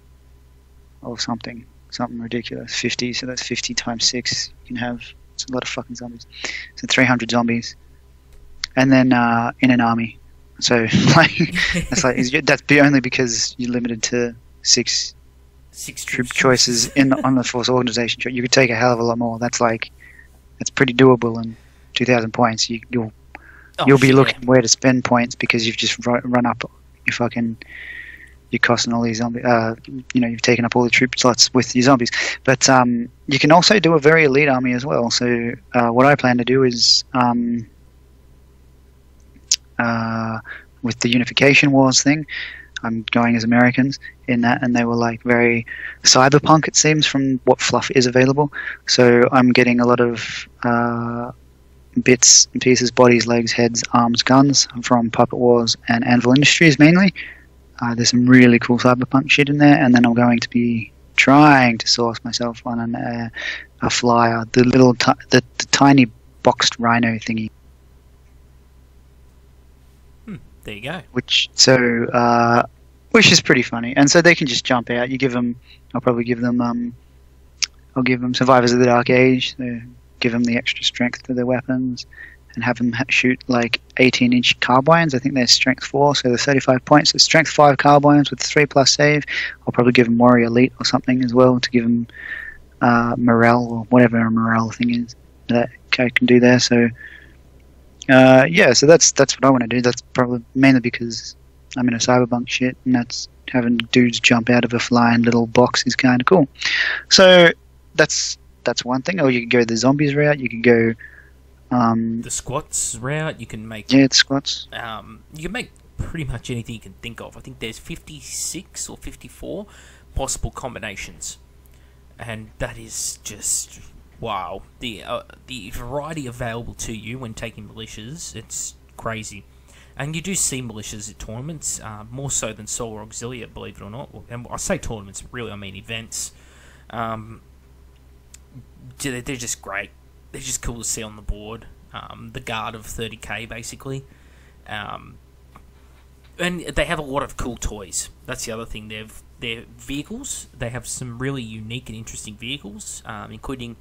or something ridiculous. 50. So that's 50 times 6. You can have. It's a lot of fucking zombies. So 300 zombies, and then in an army. So that's only because you're limited to 6 6 troop choices on the force organization. You could take a hell of a lot more. That's pretty doable in 2,000 points. You'll be looking where to spend points because you've just run up you're costing all these zombies. You've taken up all the troop slots with your zombies. But you can also do a very elite army as well. So what I plan to do is with the Unification Wars thing, I'm going as Americans in that, and they were like very cyberpunk, it seems, from what fluff is available. So I'm getting a lot of bits and pieces, bodies, legs, heads, arms, guns from Puppet Wars and Anvil Industries mainly. There's some really cool cyberpunk shit in there, and then I'm going to be trying to source myself on a flyer, the tiny boxed rhino thingy. There you go. Which is pretty funny, and so they can just jump out. I'll give them Survivors of the Dark Age. So give them the extra strength for their weapons, and have them shoot like 18-inch carbines. I think they're strength 4, so they're 35 points. So strength 5 carbines with 3+ save. I'll probably give them Warrior Elite or something as well to give them morale or whatever a morale thing is that I can do there. So. So that's what I want to do. That's probably mainly because I'm in a cyberpunk shit, and that's having dudes jump out of a flying little box is kind of cool. So that's one thing. Or you could go the zombies route. You could go the squats route. You can make the squats. You can make pretty much anything you can think of. I think there's 56 or 54 possible combinations, and that is just. Wow, the variety available to you when taking militias, it's crazy. And you do see militias at tournaments, more so than Solar Auxiliar, believe it or not. And I say tournaments, really I mean events. They're just great. They're just cool to see on the board. The guard of 30k, basically. And they have a lot of cool toys. That's the other thing. Their vehicles, they have some really unique and interesting vehicles, including...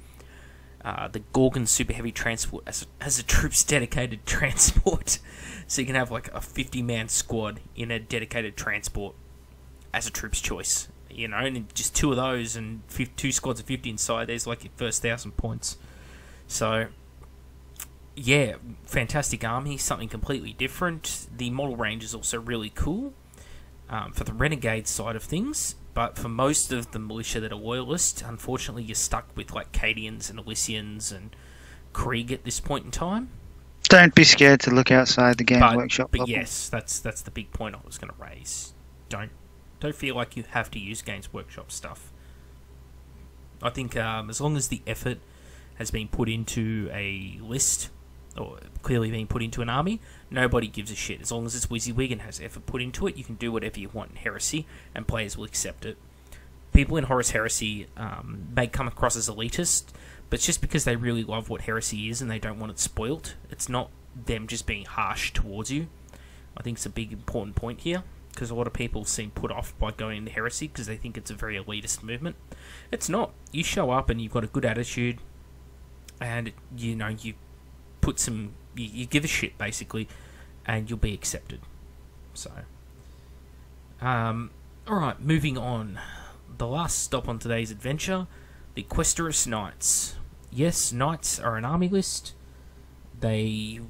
the Gorgon Super Heavy Transport as a troops dedicated transport. So you can have like a 50-man squad in a dedicated transport as a troops choice. And just 2 of those and 2 squads of 50 inside, there's like your first 1,000 points. So, yeah, fantastic army, something completely different. The model range is also really cool for the Renegade side of things. But for most of the militia that are loyalist, unfortunately you're stuck with like Cadians and Elysians and Krieg at this point in time. Don't be scared to look outside the Games Workshop But bubble. yes, that's the big point I was going to raise. Don't feel like you have to use Games Workshop stuff. I think as long as the effort has been put into a list, or clearly being put into an army, nobody gives a shit. As long as it's WYSIWYG and has effort put into it, you can do whatever you want in Heresy, and players will accept it. People in Horus Heresy may come across as elitist, but it's just because they really love what Heresy is and they don't want it spoilt. It's not them just being harsh towards you. I think it's a big important point here, because a lot of people seem put off by going into Heresy because they think it's a very elitist movement. It's not. You show up and you've got a good attitude, and you put some, you give a shit basically, and you'll be accepted. So, alright, moving on. The last stop on today's adventure, the Questorus Knights. Yes, Knights are an army list. They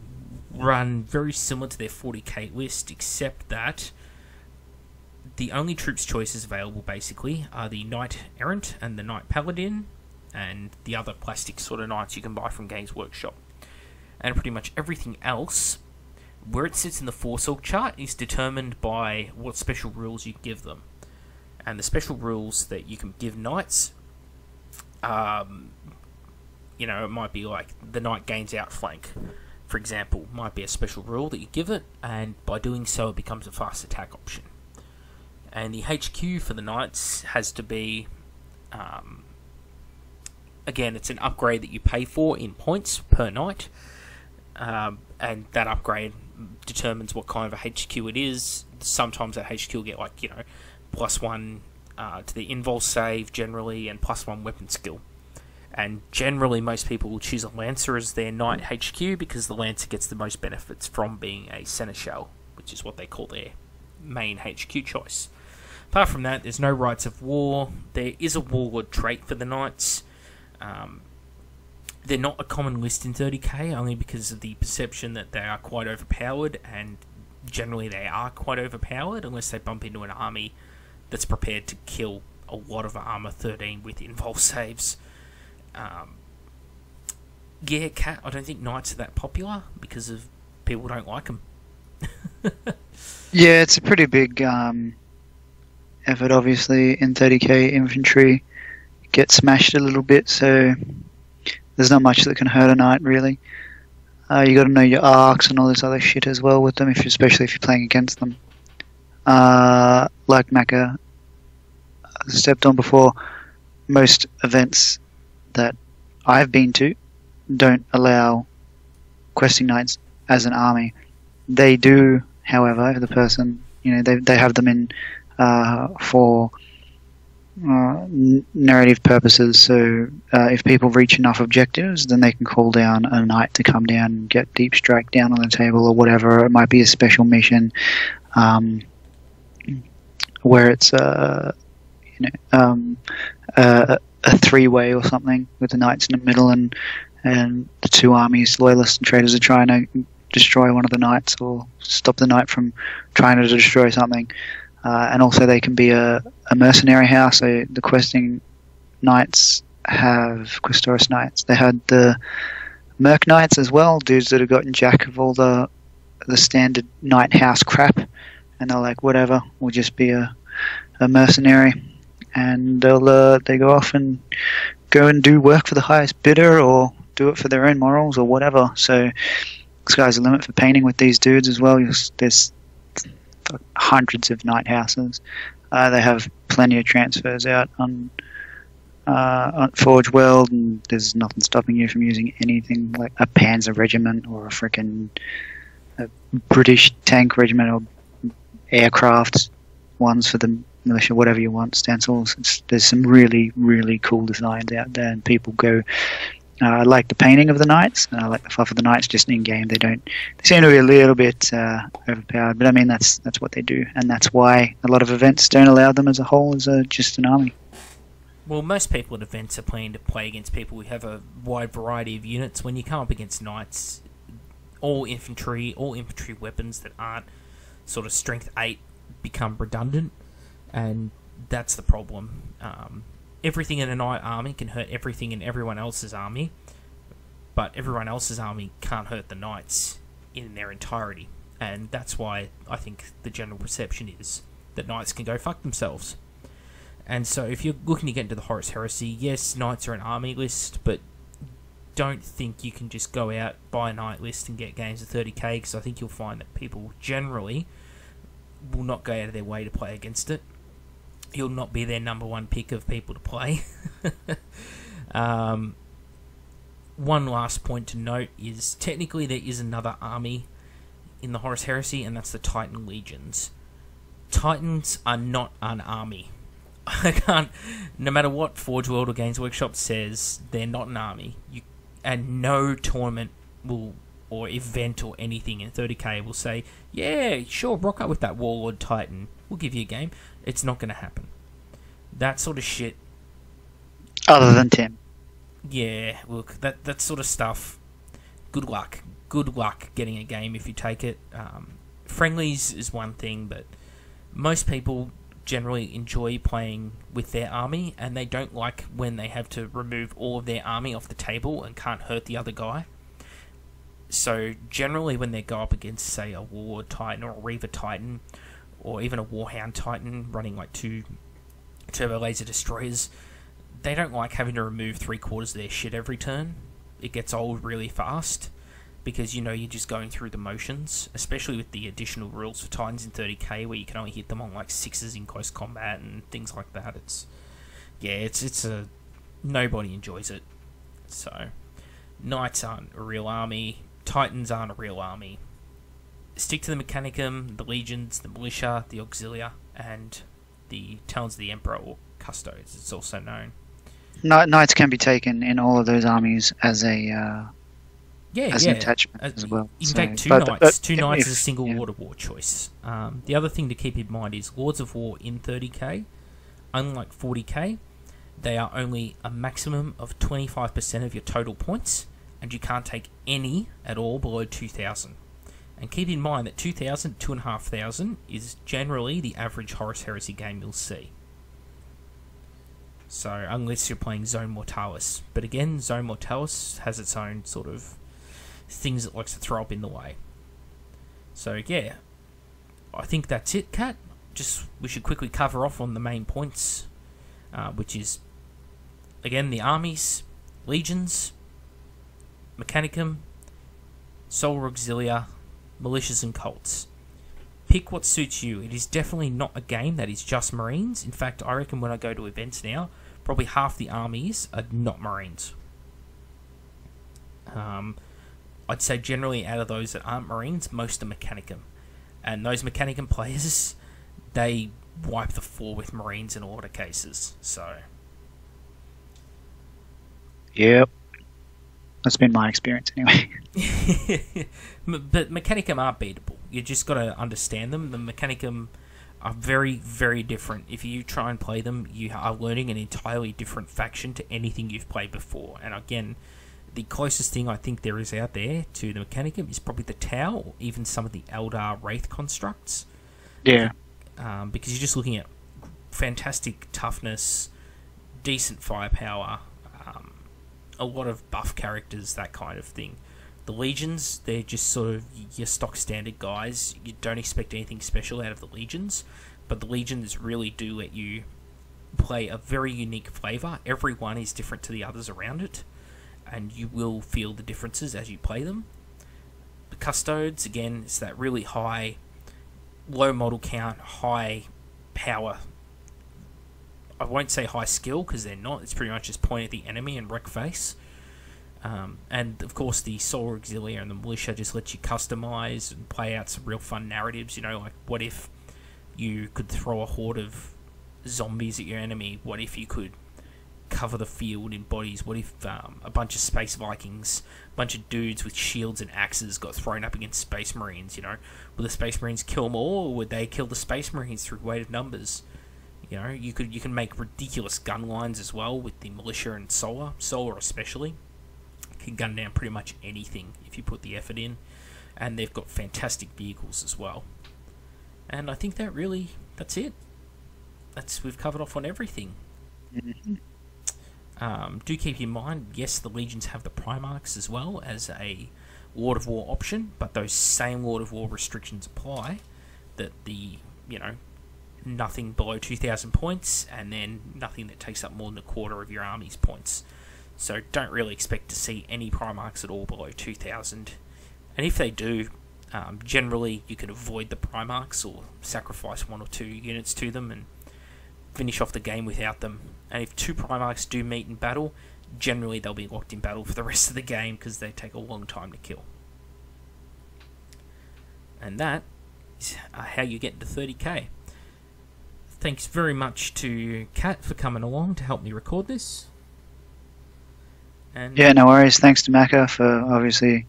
run very similar to their 40k list, except that the only troops choices available basically are the Knight Errant and the Knight Paladin, and the other plastic sort of knights you can buy from Games Workshop. And pretty much everything else, where it sits in the Force Org chart, is determined by what special rules you give them. And the special rules that you can give knights, it might be like the knight gains outflank, for example, might be a special rule that you give it, and by doing so it becomes a fast attack option. And the HQ for the knights has to be, again, it's an upgrade that you pay for in points per knight. And that upgrade determines what kind of a HQ it is. Sometimes that HQ will get +1 to the invul save generally, and +1 weapon skill. And generally most people will choose a Lancer as their knight HQ because the Lancer gets the most benefits from being a Seneschal, which is what they call their main HQ choice. Apart from that, there's no rights of war. There is a warlord trait for the knights. They're not a common list in 30k, only because of the perception that they are quite overpowered, and generally they are quite overpowered unless they bump into an army that's prepared to kill a lot of armor 13 with involved saves. Yeah, Cat, I don't think knights are that popular because of people don't like them. Yeah, it's a pretty big effort, obviously. In 30k, infantry get smashed a little bit, so there's not much that can hurt a knight, really. You got to know your arcs and all this other shit as well with them, especially if you're playing against them. Like Macca stepped on before, most events that I've been to don't allow questing knights as an army. They do, however, the person, they have them in for narrative purposes. So if people reach enough objectives, then they can call down a knight to come down and get deep strike down on the table or whatever. It might be a special mission where it's a three-way or something with the knights in the middle and the two armies, loyalists and traitors, are trying to destroy one of the knights or stop the knight from trying to destroy something. And also they can be a mercenary house. So the questing knights have Questoris knights. They had the merc knights as well, dudes that have gotten jack of all the standard knight house crap, and they're like, whatever, we'll just be a mercenary, and they go off and go and do work for the highest bidder or do it for their own morals or whatever. So sky's the limit for painting with these dudes as well. There's hundreds of knight houses. They have plenty of transfers out on Forge World, and there's nothing stopping you from using anything like a Panzer regiment or a freaking British tank regiment or aircraft ones for the militia, whatever you want, stencils. There's some really, really cool designs out there, and people go. I like the painting of the knights, and I like the fluff of the knights just in game. They seem to be a little bit overpowered, but I mean that's what they do, and that's why a lot of events don't allow them as a whole as just an army. Well, most people at events are planning to play against people who have a wide variety of units. When you come up against knights, all infantry weapons that aren't sort of strength 8 become redundant, and that's the problem. Everything in a knight army can hurt everything in everyone else's army, but everyone else's army can't hurt the knights in their entirety, and that's why I think the general perception is that knights can go fuck themselves. And so if you're looking to get into the Horus Heresy, yes, knights are an army list, but don't think you can just go out, buy a knight list and get games of 30k, because I think you'll find that people generally will not go out of their way to play against it. You'll not be their number one pick of people to play. One last point to note is technically there is another army in the Horus Heresy, and that's the Titan Legions. Titans are not an army. No matter what Forge World or Games Workshop says, they're not an army. And no tournament or event or anything in 30k will say, yeah, sure, rock up with that Warlord Titan. We'll give you a game. It's not going to happen. That sort of shit. Other than Tim. Yeah, look, that sort of stuff. Good luck. Good luck getting a game if you take it. Friendlies is one thing, but most people generally enjoy playing with their army, and they don't like when they have to remove all of their army off the table and can't hurt the other guy. So generally when they go up against, say, a Warlord Titan or a Reaver Titan, or even a Warhound Titan running like 2 Turbo Laser Destroyers, they don't like having to remove 3/4 of their shit every turn. It gets old really fast, because you're just going through the motions, especially with the additional rules for Titans in 30k, where you can only hit them on like 6s in close combat and things like that. Nobody enjoys it. So, Knights aren't a real army, Titans aren't a real army. Stick to the Mechanicum, the Legions, the Militia, the Auxiliar, and the Talons of the Emperor, or Custodes, it's also known. Knights can be taken in all of those armies as Yeah, as yeah. an attachment as well. In So, fact, two but, knights. Two knights if- is a single yeah. Lord of War choice. The other thing to keep in mind is Lords of War in 30k, unlike 40k, they are only a maximum of 25% of your total points, and you can't take any at all below 2,000. And keep in mind that 2,000, 2,500 is generally the average Horus Heresy game you'll see. So, unless you're playing Zone Mortalis. But again, Zone Mortalis has its own sort of things it likes to throw up in the way. So, yeah. I think that's it, Kat. We should quickly cover off on the main points, which is, again, the armies, legions, Mechanicum, Solar Auxiliar, militias and cults. Pick what suits you. It is definitely not a game that is just Marines. In fact, I reckon when I go to events now, probably half the armies are not Marines. I'd say generally out of those that aren't Marines, most are Mechanicum. And those Mechanicum players, they wipe the floor with Marines in a lot of cases. So, Yep. That's been my experience anyway. but Mechanicum are beatable. You just got to understand them. The Mechanicum are very, very different. If you try and play them, you are learning an entirely different faction to anything you've played before. And again, the closest thing I think there is out there to the Mechanicum is probably the Tau, or even some of the Eldar Wraith constructs. Yeah. Because you're just looking at fantastic toughness, decent firepower, a lot of buff characters, that kind of thing. The Legions, they're just sort of your stock standard guys. You don't expect anything special out of the Legions, but the Legions really do let you play a very unique flavour. Every one is different to the others around it, and you will feel the differences as you play them. The Custodes, again, it's that really high, low model count, high power. I won't say high skill, because they're not. It's pretty much just point at the enemy and wreck face. And, of course, the Solar Auxiliar and the Militia just let you customise and play out some real fun narratives. You know, like, what if you could throw a horde of zombies at your enemy? What if you could cover the field in bodies? What if a bunch of Space Vikings, a bunch of dudes with shields and axes got thrown up against Space Marines, you know? Would the Space Marines kill them all, or would they kill the Space Marines through weight of numbers? You know, you can make ridiculous gun lines as well with the Militia and Solar. Solar especially can gun down pretty much anything if you put the effort in. And they've got fantastic vehicles as well. And I think that's it. We've covered off on everything. Mm-hmm. Do keep in mind, yes, the Legions have the Primarchs as well as a Lord of War option, but those same Lord of War restrictions apply. That nothing below 2,000 points, and then nothing that takes up more than a quarter of your army's points. So don't really expect to see any Primarchs at all below 2,000. And if they do, generally you can avoid the Primarchs or sacrifice 1 or 2 units to them and finish off the game without them. And if 2 Primarchs do meet in battle, generally they'll be locked in battle for the rest of the game because they take a long time to kill. And that is how you get to 30k. Thanks very much to Kat for coming along to help me record this. And Yeah, no worries. Thanks to Macca for obviously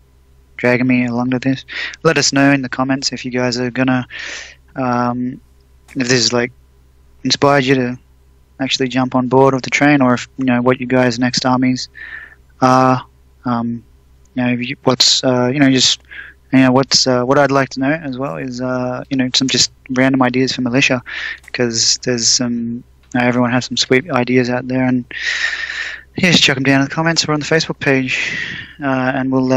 dragging me along to this. Let us know in the comments if you guys are gonna, if this is like inspired you to actually jump on board of the train, or if what you guys' next armies are. What's what I'd like to know as well is some just random ideas for militia, because there's some everyone has some sweet ideas out there, and just chuck them down in the comments or on the Facebook page, and we'll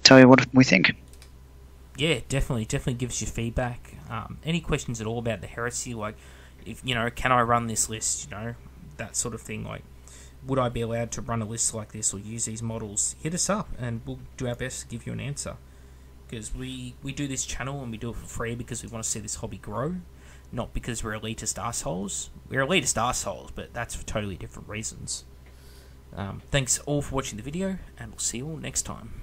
tell you what we think. Yeah, definitely gives you feedback. Any questions at all about the Heresy, like if can I run this list, that sort of thing, like would I be allowed to run a list like this or use these models? Hit us up and we'll do our best to give you an answer. Because we do this channel and we do it for free because we want to see this hobby grow, not because we're elitist assholes. We're elitist assholes, but that's for totally different reasons. Thanks all for watching the video, and we'll see you all next time.